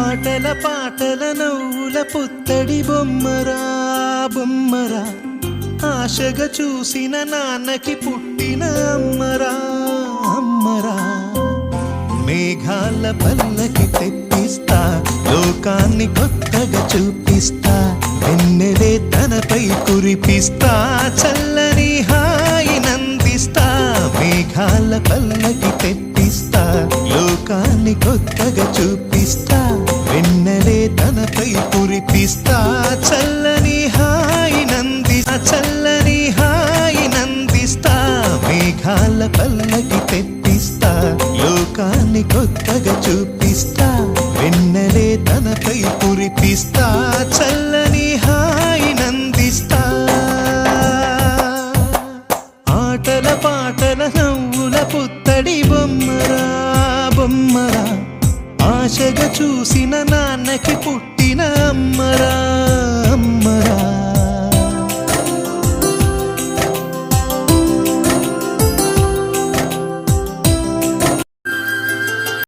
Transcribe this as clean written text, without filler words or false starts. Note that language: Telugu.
ఆటల పాటల నవ్వుల పుత్తడి బొమ్మరా బొమ్మరా, ఆశగా చూసిన నాన్నకి పుట్టిన అమ్మరా అమ్మరా. మేఘాల పల్లకి తెప్పిస్తా, లోకాన్ని కొత్తగా చూపిస్తా, వెన్నెలే తనపై కురిపిస్తా, చల్లని హాయినందిస్తా. మేఘాల పల్లకి తెప్పిస్తా, లోకాన్ని కొత్తగా చూపిస్తా, వెన్నెలే తనపై కురిపిస్తా, చల్లని హాయినందిస్తా, చల్లని హాయినందిస్తా. మేఘాల పల్లకి తెప్పిస్తా, లోకాన్ని కొత్తగా చూపిస్తా, వెన్నెలే తనపై కురిపిస్తా, చల్లని హాయినందిస్తా. ఆటల పాటల నవ్వుల పుత్తడి బొమ్మరా బొమ్మరా, ఆశగా చూసిన నాన్నకి పుట్టిన